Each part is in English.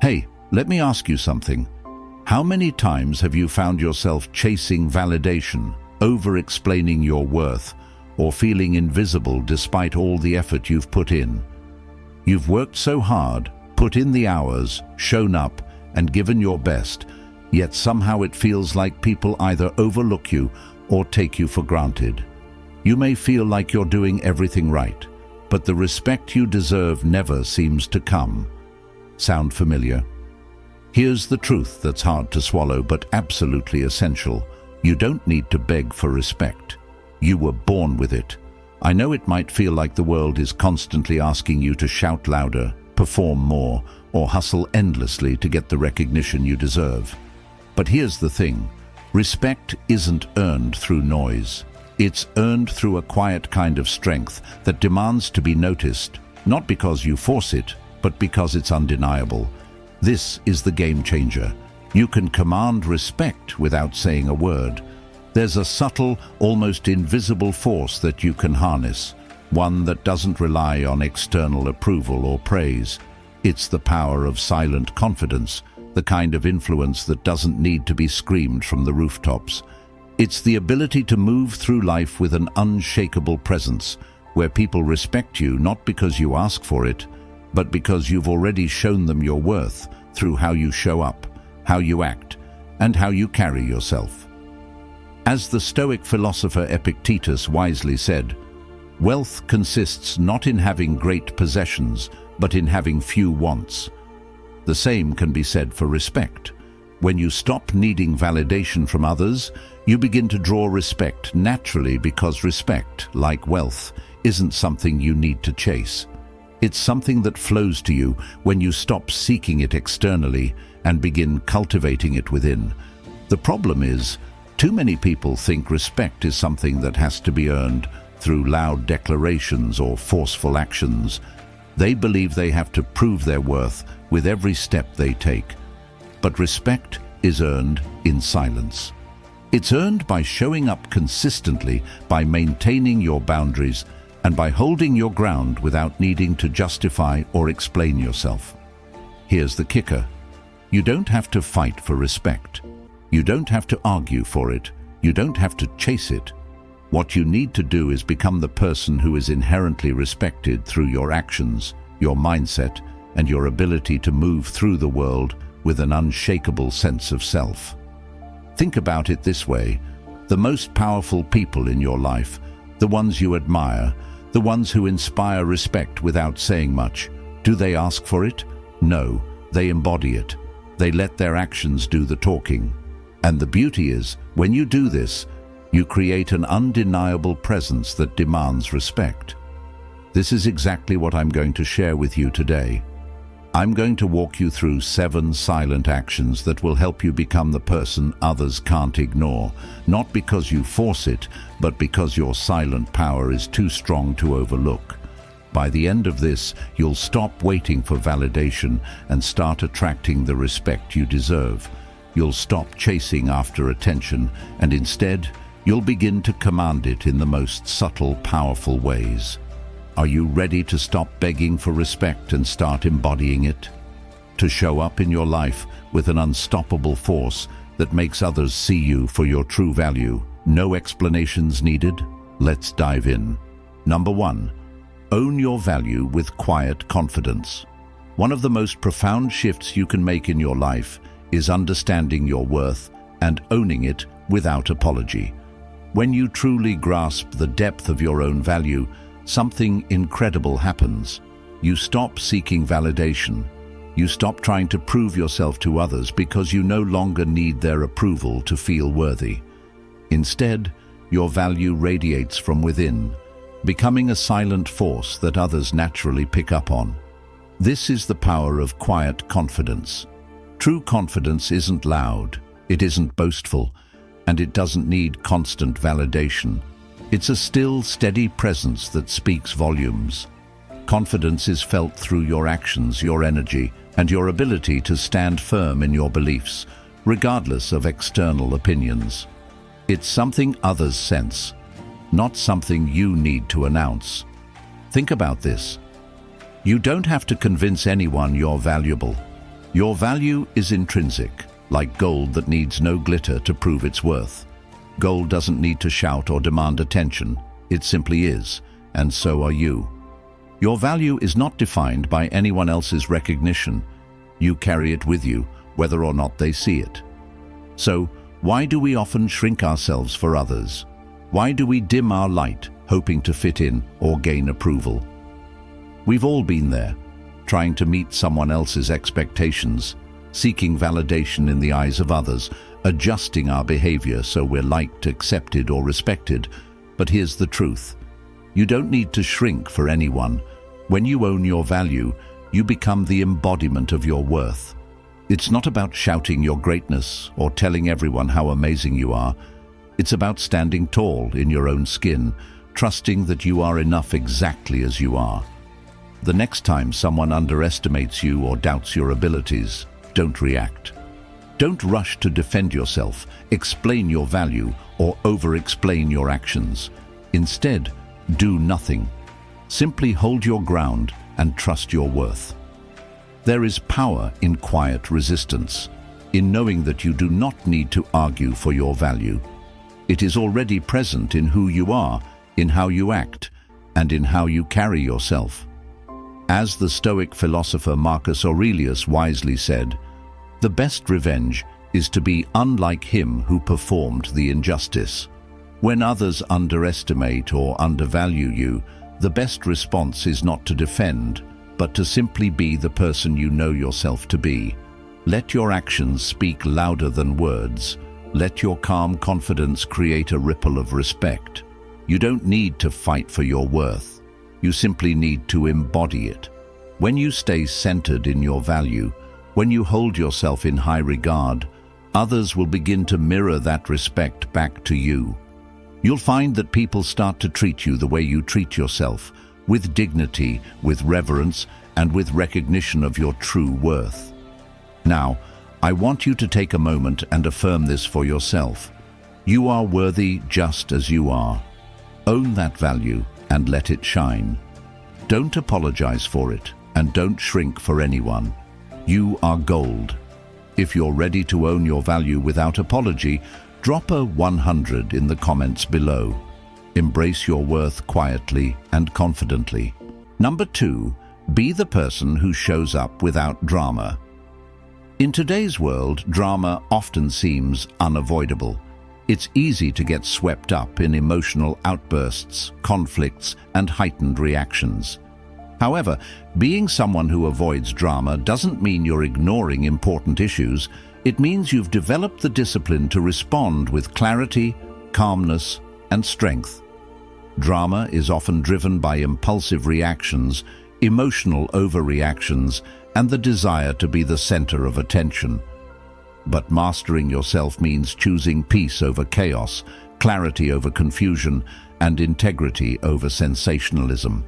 Hey, let me ask you something. How many times have you found yourself chasing validation, over-explaining your worth, or feeling invisible despite all the effort you've put in? You've worked so hard, put in the hours, shown up, and given your best, yet somehow it feels like people either overlook you or take you for granted. You may feel like you're doing everything right, but the respect you deserve never seems to come. Sound familiar? Here's the truth that's hard to swallow but absolutely essential. You don't need to beg for respect. You were born with it. I know it might feel like the world is constantly asking you to shout louder, perform more, or hustle endlessly to get the recognition you deserve. But here's the thing. Respect isn't earned through noise. It's earned through a quiet kind of strength that demands to be noticed, not because you force it, but because it's undeniable. This is the game changer. You can command respect without saying a word. There's a subtle, almost invisible force that you can harness, one that doesn't rely on external approval or praise. It's the power of silent confidence, the kind of influence that doesn't need to be screamed from the rooftops. It's the ability to move through life with an unshakable presence, where people respect you not because you ask for it, but because you've already shown them your worth through how you show up, how you act, and how you carry yourself. As the Stoic philosopher Epictetus wisely said, "Wealth consists not in having great possessions, but in having few wants." The same can be said for respect. When you stop needing validation from others, you begin to draw respect naturally, because respect, like wealth, isn't something you need to chase. It's something that flows to you when you stop seeking it externally and begin cultivating it within. The problem is, too many people think respect is something that has to be earned through loud declarations or forceful actions. They believe they have to prove their worth with every step they take. But respect is earned in silence. It's earned by showing up consistently, by maintaining your boundaries, and by holding your ground without needing to justify or explain yourself. Here's the kicker. You don't have to fight for respect. You don't have to argue for it. You don't have to chase it. What you need to do is become the person who is inherently respected through your actions, your mindset, and your ability to move through the world with an unshakable sense of self. Think about it this way. The most powerful people in your life, the ones you admire, the ones who inspire respect without saying much, do they ask for it? No, they embody it. They let their actions do the talking. And the beauty is, when you do this, you create an undeniable presence that demands respect. This is exactly what I'm going to share with you today. I'm going to walk you through 7 silent actions that will help you become the person others can't ignore, not because you force it, but because your silent power is too strong to overlook. By the end of this, you'll stop waiting for validation and start attracting the respect you deserve. You'll stop chasing after attention, and instead, you'll begin to command it in the most subtle, powerful ways. Are you ready to stop begging for respect and start embodying it? To show up in your life with an unstoppable force that makes others see you for your true value? No explanations needed? Let's dive in. Number 1. Own your value with quiet confidence. One of the most profound shifts you can make in your life is understanding your worth and owning it without apology. When you truly grasp the depth of your own value, something incredible happens. You stop seeking validation. You stop trying to prove yourself to others because you no longer need their approval to feel worthy. Instead, your value radiates from within, becoming a silent force that others naturally pick up on. This is the power of quiet confidence. True confidence isn't loud, it isn't boastful, and it doesn't need constant validation. It's a still, steady presence that speaks volumes. Confidence is felt through your actions, your energy, and your ability to stand firm in your beliefs, regardless of external opinions. It's something others sense, not something you need to announce. Think about this. You don't have to convince anyone you're valuable. Your value is intrinsic, like gold that needs no glitter to prove its worth. Gold doesn't need to shout or demand attention. It simply is, and so are you. Your value is not defined by anyone else's recognition. You carry it with you, whether or not they see it. So, why do we often shrink ourselves for others? Why do we dim our light, hoping to fit in or gain approval? We've all been there, trying to meet someone else's expectations, seeking validation in the eyes of others, adjusting our behavior so we're liked, accepted, or respected. But here's the truth. You don't need to shrink for anyone. When you own your value, you become the embodiment of your worth. It's not about shouting your greatness or telling everyone how amazing you are. It's about standing tall in your own skin, trusting that you are enough exactly as you are. The next time someone underestimates you or doubts your abilities, don't react. Don't rush to defend yourself, explain your value, or over-explain your actions. Instead, do nothing. Simply hold your ground and trust your worth. There is power in quiet resistance, in knowing that you do not need to argue for your value. It is already present in who you are, in how you act, and in how you carry yourself. As the Stoic philosopher Marcus Aurelius wisely said, "The best revenge is to be unlike him who performed the injustice." When others underestimate or undervalue you, the best response is not to defend, but to simply be the person you know yourself to be. Let your actions speak louder than words. Let your calm confidence create a ripple of respect. You don't need to fight for your worth. You simply need to embody it. When you stay centered in your value, when you hold yourself in high regard, others will begin to mirror that respect back to you. You'll find that people start to treat you the way you treat yourself, with dignity, with reverence, and with recognition of your true worth. Now, I want you to take a moment and affirm this for yourself. You are worthy just as you are. Own that value and let it shine. Don't apologize for it, and don't shrink for anyone. You are gold. If you're ready to own your value without apology, drop a 100 in the comments below. Embrace your worth quietly and confidently. Number 2, be the person who shows up without drama. In today's world, drama often seems unavoidable. It's easy to get swept up in emotional outbursts, conflicts, and heightened reactions. However, being someone who avoids drama doesn't mean you're ignoring important issues. It means you've developed the discipline to respond with clarity, calmness, and strength. Drama is often driven by impulsive reactions, emotional overreactions, and the desire to be the center of attention. But mastering yourself means choosing peace over chaos, clarity over confusion, and integrity over sensationalism.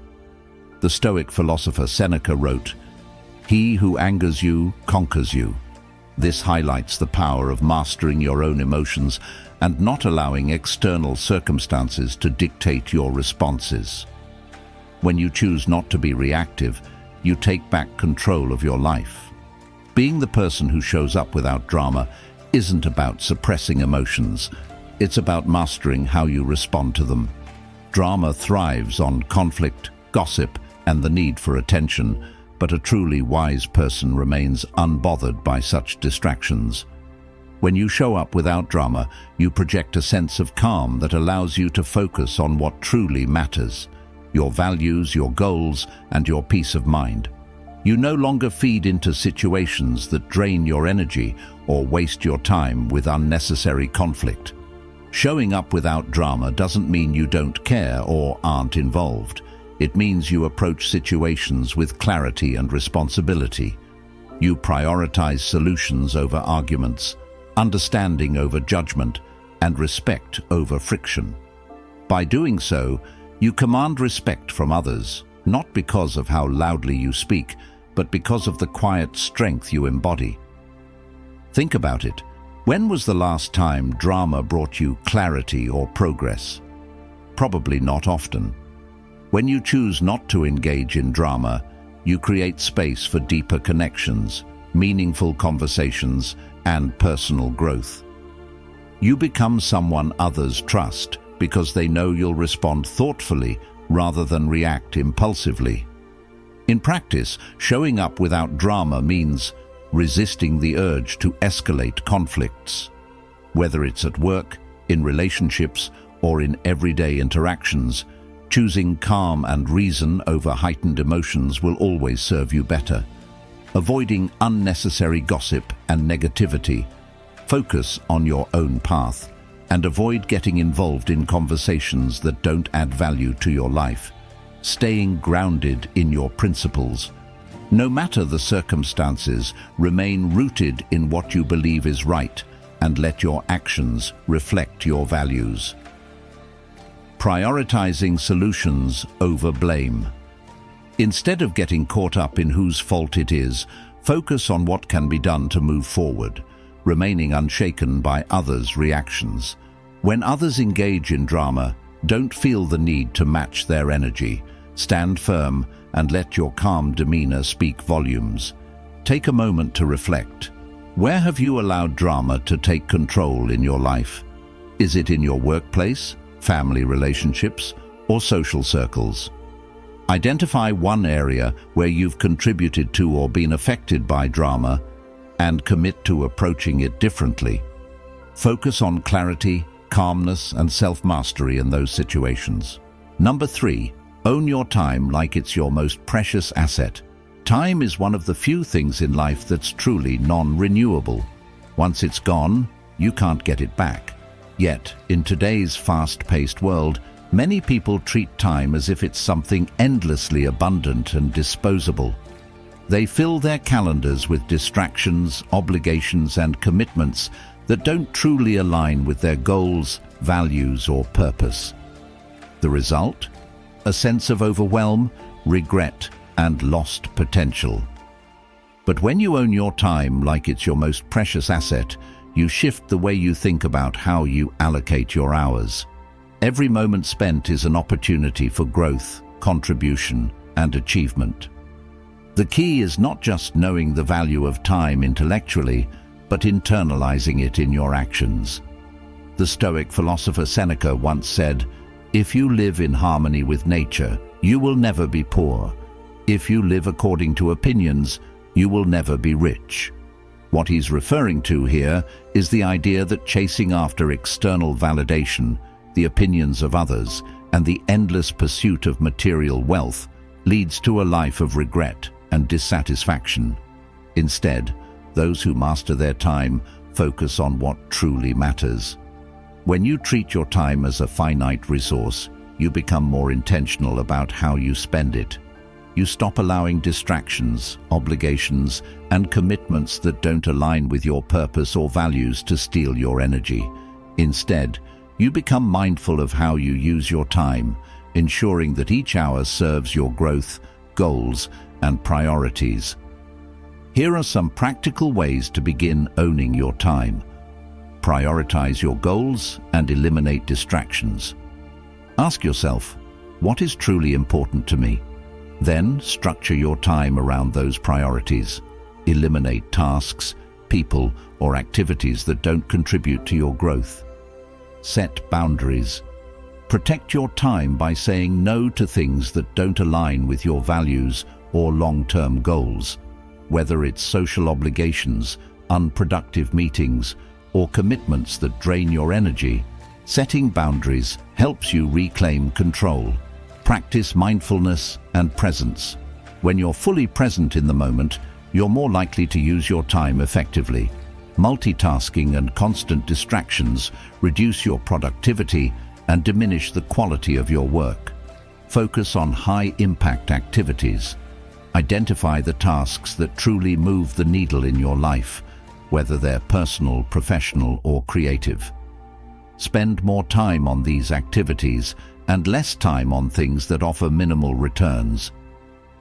The Stoic philosopher Seneca wrote, "He who angers you conquers you." This highlights the power of mastering your own emotions and not allowing external circumstances to dictate your responses. When you choose not to be reactive, you take back control of your life. Being the person who shows up without drama isn't about suppressing emotions. It's about mastering how you respond to them. Drama thrives on conflict, gossip, and the need for attention, but a truly wise person remains unbothered by such distractions. When you show up without drama, you project a sense of calm that allows you to focus on what truly matters: your values, your goals, and your peace of mind. You no longer feed into situations that drain your energy or waste your time with unnecessary conflict. Showing up without drama doesn't mean you don't care or aren't involved. It means you approach situations with clarity and responsibility. You prioritize solutions over arguments, understanding over judgment, and respect over friction. By doing so, you command respect from others, not because of how loudly you speak, but because of the quiet strength you embody. Think about it. When was the last time drama brought you clarity or progress? Probably not often. When you choose not to engage in drama, you create space for deeper connections, meaningful conversations, and personal growth. You become someone others trust because they know you'll respond thoughtfully rather than react impulsively. In practice, showing up without drama means resisting the urge to escalate conflicts. Whether it's at work, in relationships, or in everyday interactions, choosing calm and reason over heightened emotions will always serve you better. Avoiding unnecessary gossip and negativity. Focus on your own path and avoid getting involved in conversations that don't add value to your life. Staying grounded in your principles. No matter the circumstances, remain rooted in what you believe is right and let your actions reflect your values. Prioritizing solutions over blame. Instead of getting caught up in whose fault it is, focus on what can be done to move forward, remaining unshaken by others' reactions. When others engage in drama, don't feel the need to match their energy. Stand firm and let your calm demeanor speak volumes. Take a moment to reflect. Where have you allowed drama to take control in your life? Is it in your workplace, family relationships, or social circles? Identify one area where you've contributed to or been affected by drama and commit to approaching it differently. Focus on clarity, calmness, and self-mastery in those situations. Number 3, own your time like it's your most precious asset. Time is one of the few things in life that's truly non-renewable. Once it's gone, you can't get it back. Yet, in today's fast-paced world, many people treat time as if it's something endlessly abundant and disposable. They fill their calendars with distractions, obligations, and commitments that don't truly align with their goals, values, or purpose. The result? A sense of overwhelm, regret, and lost potential. But when you own your time like it's your most precious asset, you shift the way you think about how you allocate your hours. Every moment spent is an opportunity for growth, contribution, and achievement. The key is not just knowing the value of time intellectually, but internalizing it in your actions. The Stoic philosopher Seneca once said, "If you live in harmony with nature, you will never be poor. If you live according to opinions, you will never be rich." What he's referring to here is the idea that chasing after external validation, the opinions of others, and the endless pursuit of material wealth leads to a life of regret and dissatisfaction. Instead, those who master their time focus on what truly matters. When you treat your time as a finite resource, you become more intentional about how you spend it. You stop allowing distractions, obligations, and commitments that don't align with your purpose or values to steal your energy. Instead, you become mindful of how you use your time, ensuring that each hour serves your growth, goals, and priorities. Here are some practical ways to begin owning your time. Prioritize your goals and eliminate distractions. Ask yourself, what is truly important to me? Then structure your time around those priorities. Eliminate tasks, people, or activities that don't contribute to your growth. Set boundaries. Protect your time by saying no to things that don't align with your values or long-term goals, whether it's social obligations, unproductive meetings, or commitments that drain your energy. Setting boundaries helps you reclaim control. Practice mindfulness and presence. When you're fully present in the moment, you're more likely to use your time effectively. Multitasking and constant distractions reduce your productivity and diminish the quality of your work. Focus on high-impact activities. Identify the tasks that truly move the needle in your life, whether they're personal, professional, or creative. Spend more time on these activities and less time on things that offer minimal returns.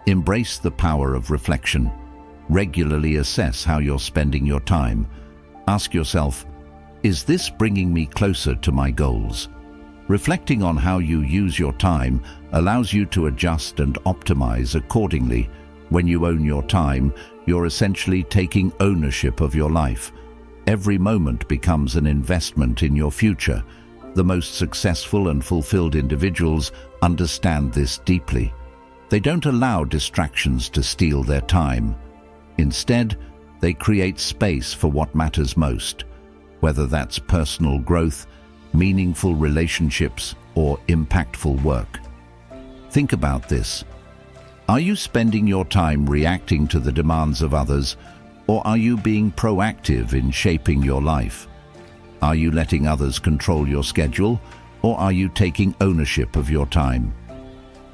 Embrace the power of reflection. Regularly assess how you're spending your time. Ask yourself, is this bringing me closer to my goals? Reflecting on how you use your time allows you to adjust and optimize accordingly. When you own your time, You're essentially taking ownership of your life. Every moment becomes an investment in your future. The most successful and fulfilled individuals understand this deeply. They don't allow distractions to steal their time. Instead, they create space for what matters most, whether that's personal growth, meaningful relationships, or impactful work. Think about this. Are you spending your time reacting to the demands of others, or are you being proactive in shaping your life? Are you letting others control your schedule, or are you taking ownership of your time?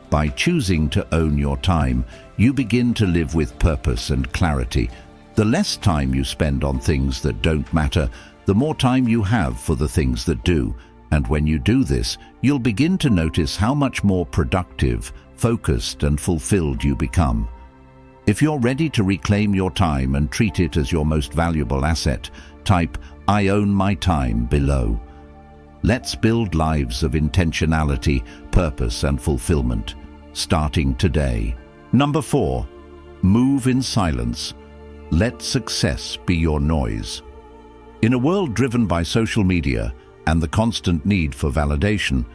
By choosing to own your time, you begin to live with purpose and clarity. The less time you spend on things that don't matter, the more time you have for the things that do. And when you do this, you'll begin to notice how much more productive, focused, and fulfilled you become. If you're ready to reclaim your time and treat it as your most valuable asset, type "I own my time" below. Let's build lives of intentionality, purpose, and fulfillment, starting today. Number 4, move in silence. Let success be your noise. In a world driven by social media and the constant need for validation,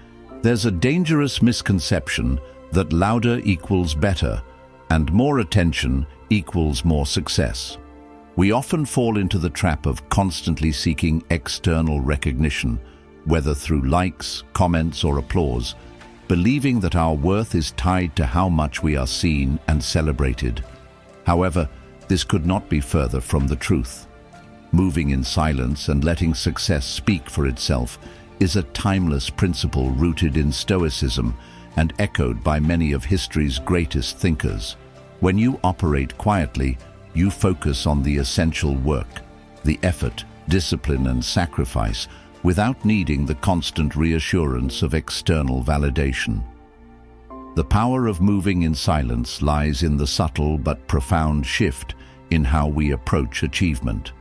there's a dangerous misconception that louder equals better and more attention equals more success. We often fall into the trap of constantly seeking external recognition, whether through likes, comments, or applause, believing that our worth is tied to how much we are seen and celebrated. However, this could not be further from the truth. Moving in silence and letting success speak for itself is a timeless principle rooted in Stoicism and echoed by many of history's greatest thinkers. When you operate quietly, you focus on the essential work, the effort, discipline, and sacrifice, without needing the constant reassurance of external validation. The power of moving in silence lies in the subtle but profound shift in how we approach achievement.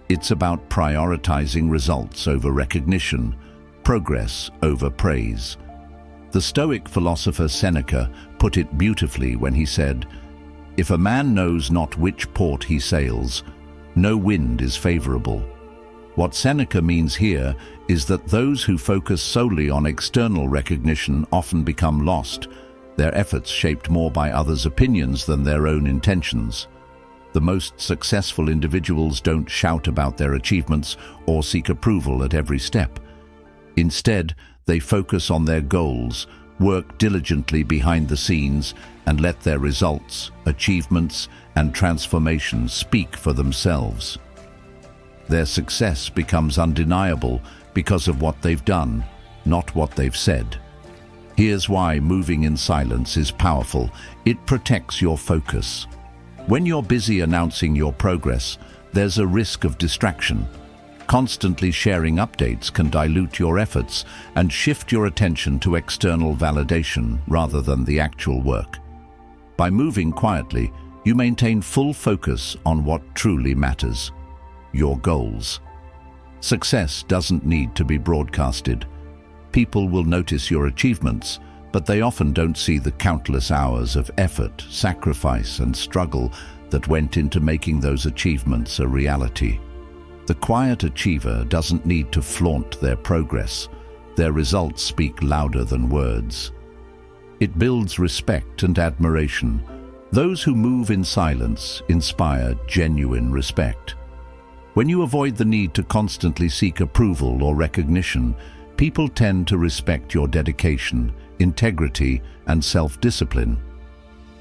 It's about prioritizing results over recognition, progress over praise. The Stoic philosopher Seneca put it beautifully when he said, "If a man knows not which port he sails, no wind is favorable." What Seneca means here is that those who focus solely on external recognition often become lost, their efforts shaped more by others' opinions than their own intentions. The most successful individuals don't shout about their achievements or seek approval at every step. Instead, they focus on their goals, work diligently behind the scenes, and let their results, achievements, and transformations speak for themselves. Their success becomes undeniable because of what they've done, not what they've said. Here's why moving in silence is powerful. It protects your focus. When you're busy announcing your progress, there's a risk of distraction. Constantly sharing updates can dilute your efforts and shift your attention to external validation rather than the actual work. By moving quietly, you maintain full focus on what truly matters: your goals. Success doesn't need to be broadcasted. People will notice your achievements, but they often don't see the countless hours of effort, sacrifice, and struggle that went into making those achievements a reality. The quiet achiever doesn't need to flaunt their progress. Their results speak louder than words. It builds respect and admiration. Those who move in silence inspire genuine respect. When you avoid the need to constantly seek approval or recognition, people tend to respect your dedication, integrity, and self-discipline.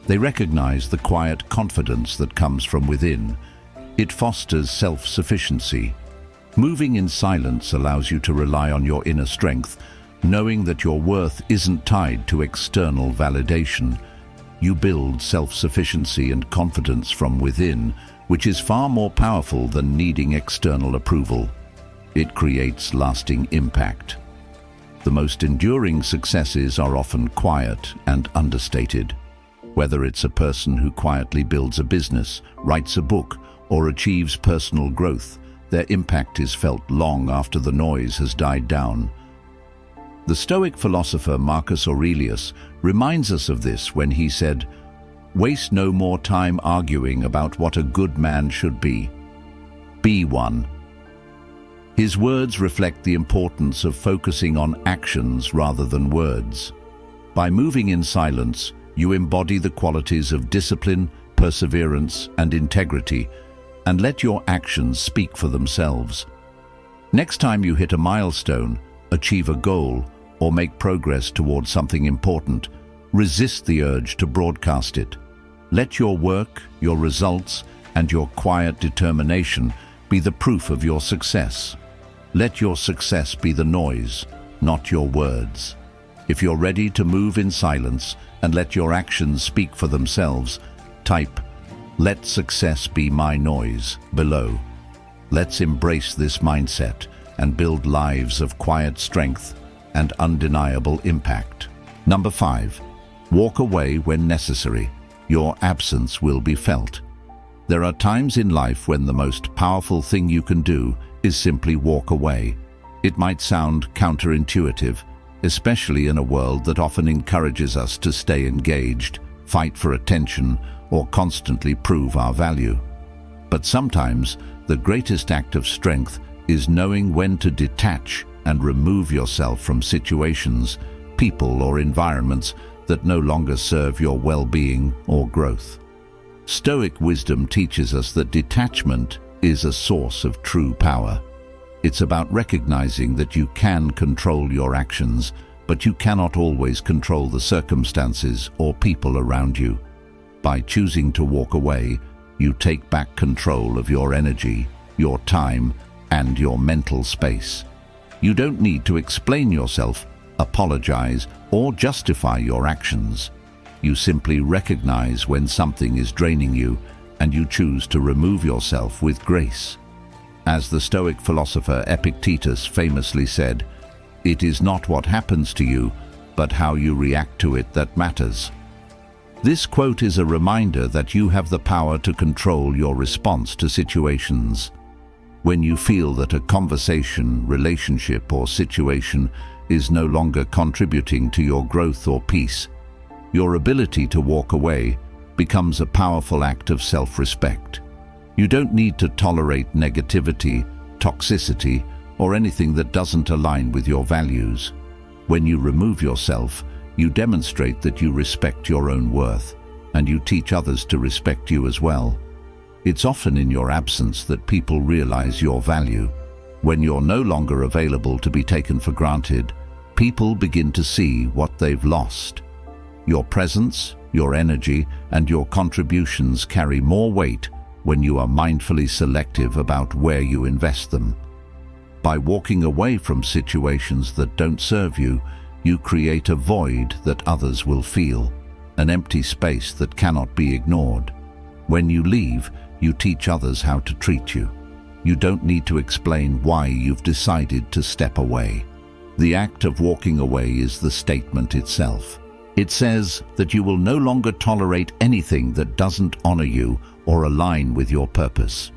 They recognize the quiet confidence that comes from within. It fosters self-sufficiency. Moving in silence allows you to rely on your inner strength, knowing that your worth isn't tied to external validation. You build self-sufficiency and confidence from within, which is far more powerful than needing external approval. It creates lasting impact. The most enduring successes are often quiet and understated. Whether it's a person who quietly builds a business, writes a book, or achieves personal growth, their impact is felt long after the noise has died down. The Stoic philosopher Marcus Aurelius reminds us of this when he said, Waste no more time arguing about what a good man should be. Be one. His words reflect the importance of focusing on actions rather than words. By moving in silence, you embody the qualities of discipline, perseverance, and integrity, and let your actions speak for themselves. Next time you hit a milestone, achieve a goal, or make progress towards something important, resist the urge to broadcast it. Let your work, your results, and your quiet determination be the proof of your success. Let your success be the noise, not your words. If you're ready to move in silence and let your actions speak for themselves, type, "Let success be my noise," below. Let's embrace this mindset and build lives of quiet strength and undeniable impact. Number 5. Walk away when necessary. Your absence will be felt. There are times in life when the most powerful thing you can do is simply walk away. It might sound counterintuitive, especially in a world that often encourages us to stay engaged, fight for attention, or constantly prove our value. But sometimes the greatest act of strength is knowing when to detach and remove yourself from situations, people, or environments that no longer serve your well-being or growth. Stoic wisdom teaches us that detachment is a source of true power. It's about recognizing that you can control your actions, but you cannot always control the circumstances or people around you. By choosing to walk away, you take back control of your energy, your time, and your mental space. You don't need to explain yourself, apologize, or justify your actions. You simply recognize when something is draining you, and you choose to remove yourself with grace. As the Stoic philosopher Epictetus famously said, "It is not what happens to you, but how you react to it that matters." This quote is a reminder that you have the power to control your response to situations. When you feel that a conversation, relationship, or situation is no longer contributing to your growth or peace, your ability to walk away becomes a powerful act of self-respect. You don't need to tolerate negativity, toxicity, or anything that doesn't align with your values. When you remove yourself, you demonstrate that you respect your own worth, and you teach others to respect you as well. It's often in your absence that people realize your value. When you're no longer available to be taken for granted, people begin to see what they've lost. Your presence, your energy, and your contributions carry more weight when you are mindfully selective about where you invest them. By walking away from situations that don't serve you, you create a void that others will feel, an empty space that cannot be ignored. When you leave, you teach others how to treat you. You don't need to explain why you've decided to step away. The act of walking away is the statement itself. It says that you will no longer tolerate anything that doesn't honor you or align with your purpose.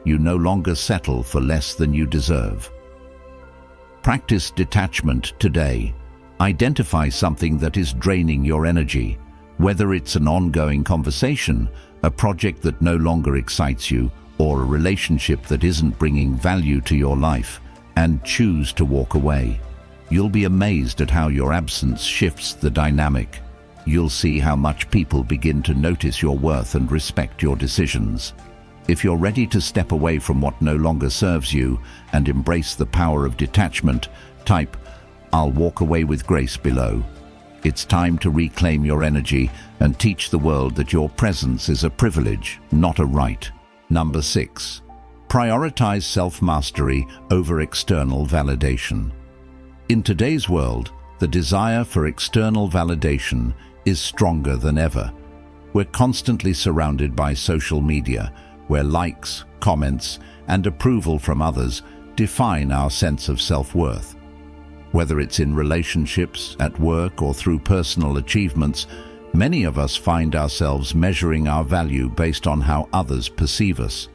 You no longer settle for less than you deserve. Practice detachment today. Identify something that is draining your energy, whether it's an ongoing conversation, a project that no longer excites you, or a relationship that isn't bringing value to your life, and choose to walk away. You'll be amazed at how your absence shifts the dynamic. You'll see how much people begin to notice your worth and respect your decisions. If you're ready to step away from what no longer serves you and embrace the power of detachment, type, "I'll walk away with grace," below. It's time to reclaim your energy and teach the world that your presence is a privilege, not a right. Number 6. Prioritize self-mastery over external validation. In today's world, the desire for external validation is stronger than ever. We're constantly surrounded by social media, where likes, comments, and approval from others define our sense of self-worth. Whether it's in relationships, at work, or through personal achievements, many of us find ourselves measuring our value based on how others perceive us.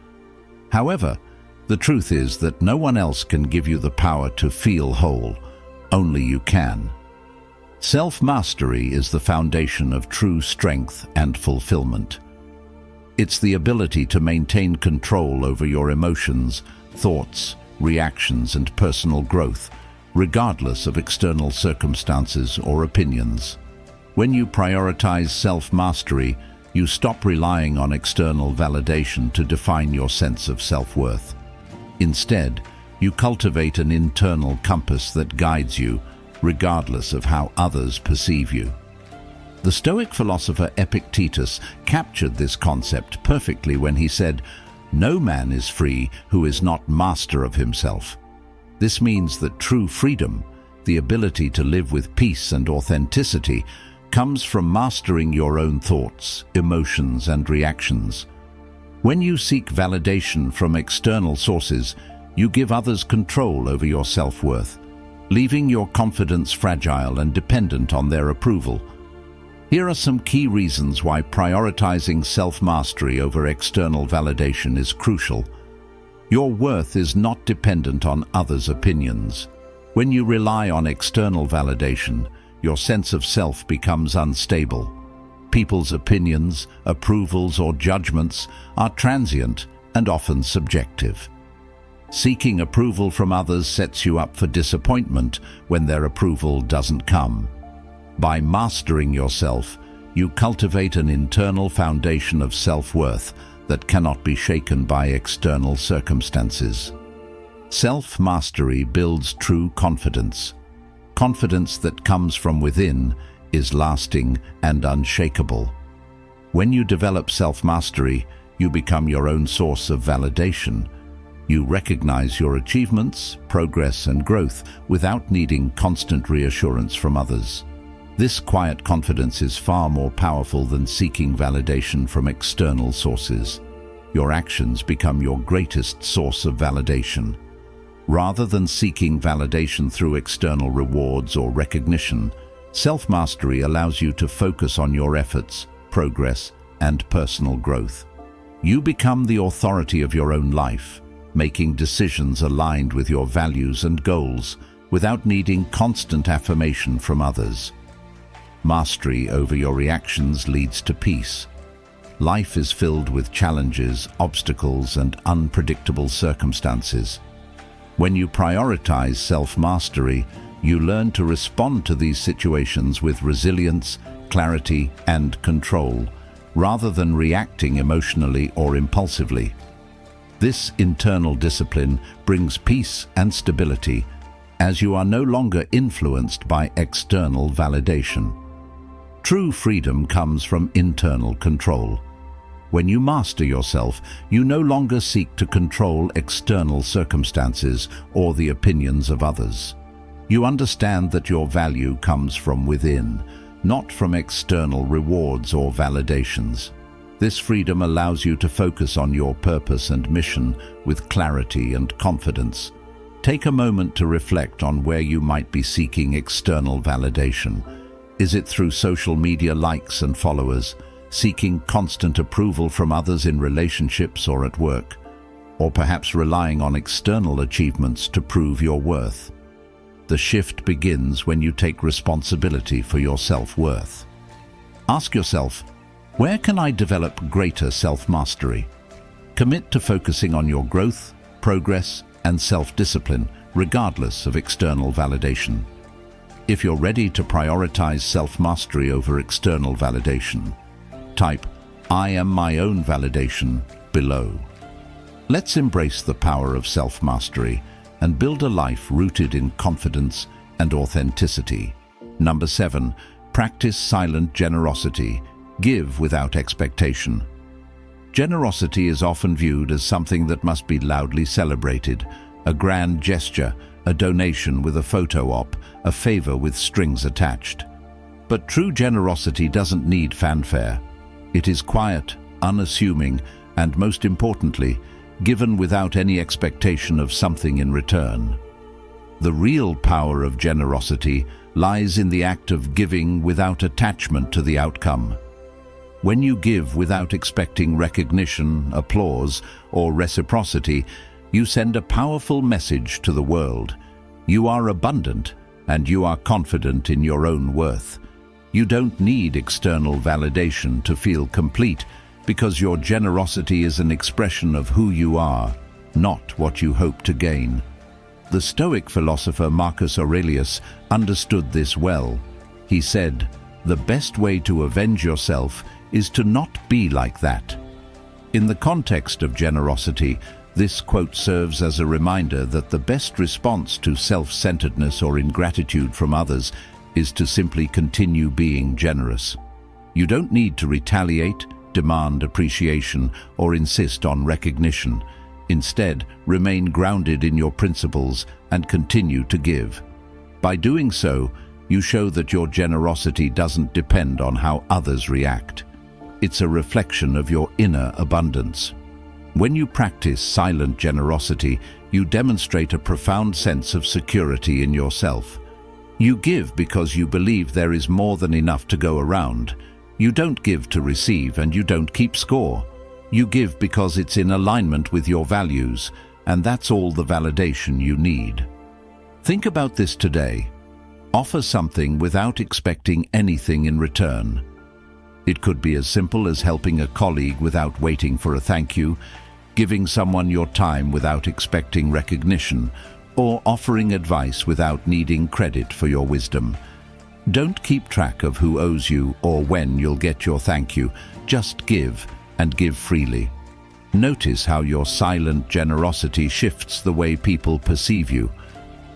However, the truth is that no one else can give you the power to feel whole. Only you can. Self-mastery is the foundation of true strength and fulfillment. It's the ability to maintain control over your emotions, thoughts, reactions, and personal growth, regardless of external circumstances or opinions. When you prioritize self-mastery, you stop relying on external validation to define your sense of self-worth. Instead, you cultivate an internal compass that guides you, regardless of how others perceive you. The Stoic philosopher Epictetus captured this concept perfectly when he said, "No man is free who is not master of himself." This means that true freedom, the ability to live with peace and authenticity, comes from mastering your own thoughts, emotions, and reactions. When you seek validation from external sources, you give others control over your self-worth, leaving your confidence fragile and dependent on their approval. Here are some key reasons why prioritizing self-mastery over external validation is crucial. Your worth is not dependent on others' opinions. When you rely on external validation, your sense of self becomes unstable. People's opinions, approvals, or judgments are transient and often subjective. Seeking approval from others sets you up for disappointment when their approval doesn't come. By mastering yourself, you cultivate an internal foundation of self-worth that cannot be shaken by external circumstances. Self-mastery builds true confidence. Confidence that comes from within is lasting and unshakable. When you develop self-mastery, you become your own source of validation. You recognize your achievements, progress, and growth without needing constant reassurance from others. This quiet confidence is far more powerful than seeking validation from external sources. Your actions become your greatest source of validation. Rather than seeking validation through external rewards or recognition, self-mastery allows you to focus on your efforts, progress, and personal growth. You become the authority of your own life, making decisions aligned with your values and goals without needing constant affirmation from others. Mastery over your reactions leads to peace. Life is filled with challenges, obstacles, and unpredictable circumstances. When you prioritize self-mastery, you learn to respond to these situations with resilience, clarity, and control, rather than reacting emotionally or impulsively. This internal discipline brings peace and stability, as you are no longer influenced by external validation. True freedom comes from internal control. When you master yourself, you no longer seek to control external circumstances or the opinions of others. You understand that your value comes from within, not from external rewards or validations. This freedom allows you to focus on your purpose and mission with clarity and confidence. Take a moment to reflect on where you might be seeking external validation. Is it through social media likes and followers, seeking constant approval from others in relationships or at work, or perhaps relying on external achievements to prove your worth? The shift begins when you take responsibility for your self-worth. Ask yourself, where can I develop greater self-mastery? Commit to focusing on your growth, progress, and self-discipline, regardless of external validation. If you're ready to prioritize self-mastery over external validation, type "I am my own validation" below. Let's embrace the power of self-mastery and build a life rooted in confidence and authenticity. Number 7, practice silent generosity. Give without expectation. Generosity is often viewed as something that must be loudly celebrated, a grand gesture, a donation with a photo op, a favor with strings attached. But true generosity doesn't need fanfare. It is quiet, unassuming, and most importantly, given without any expectation of something in return. The real power of generosity lies in the act of giving without attachment to the outcome. When you give without expecting recognition, applause, or reciprocity, you send a powerful message to the world. You are abundant, and you are confident in your own worth. You don't need external validation to feel complete, because your generosity is an expression of who you are, not what you hope to gain. The Stoic philosopher Marcus Aurelius understood this well. He said, "The best way to avenge yourself is to not be like that." In the context of generosity, this quote serves as a reminder that the best response to self-centeredness or ingratitude from others is to simply continue being generous. You don't need to retaliate, demand appreciation, or insist on recognition. Instead, remain grounded in your principles and continue to give. By doing so, you show that your generosity doesn't depend on how others react. It's a reflection of your inner abundance. When you practice silent generosity, you demonstrate a profound sense of security in yourself. You give because you believe there is more than enough to go around. You don't give to receive, and you don't keep score. You give because it's in alignment with your values, and that's all the validation you need. Think about this today. Offer something without expecting anything in return. It could be as simple as helping a colleague without waiting for a thank you, giving someone your time without expecting recognition, or offering advice without needing credit for your wisdom. Don't keep track of who owes you or when you'll get your thank you. Just give, and give freely. Notice how your silent generosity shifts the way people perceive you.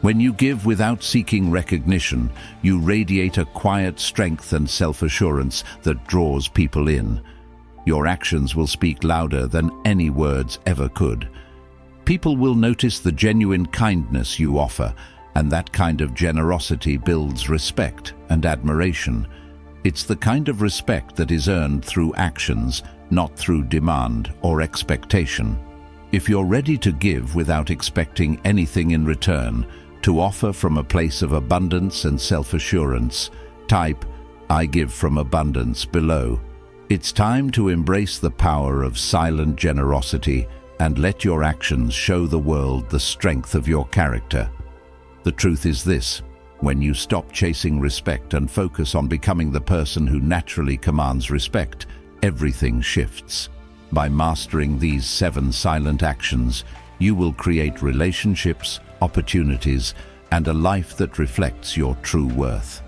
When you give without seeking recognition, you radiate a quiet strength and self-assurance that draws people in. Your actions will speak louder than any words ever could. People will notice the genuine kindness you offer, and that kind of generosity builds respect and admiration. It's the kind of respect that is earned through actions, not through demand or expectation. If you're ready to give without expecting anything in return, to offer from a place of abundance and self-assurance, type "I give from abundance" below. It's time to embrace the power of silent generosity and let your actions show the world the strength of your character. The truth is this: when you stop chasing respect and focus on becoming the person who naturally commands respect, everything shifts. By mastering these 7 silent actions, you will create relationships, opportunities, and a life that reflects your true worth.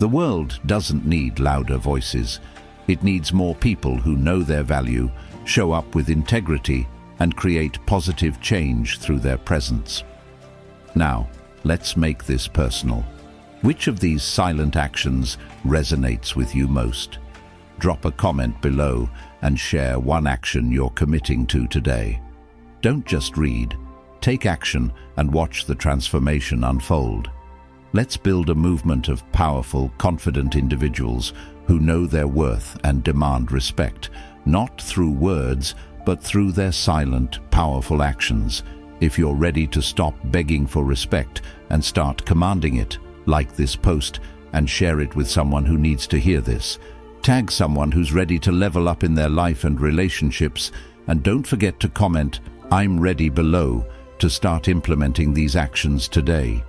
The world doesn't need louder voices. It needs more people who know their value, show up with integrity, and create positive change through their presence. Now, let's make this personal. Which of these silent actions resonates with you most? Drop a comment below and share one action you're committing to today. Don't just read. Take action and watch the transformation unfold. Let's build a movement of powerful, confident individuals who know their worth and demand respect, not through words, but through their silent, powerful actions. If you're ready to stop begging for respect and start commanding it, like this post and share it with someone who needs to hear this. Tag someone who's ready to level up in their life and relationships, and don't forget to comment "I'm ready" below to start implementing these actions today.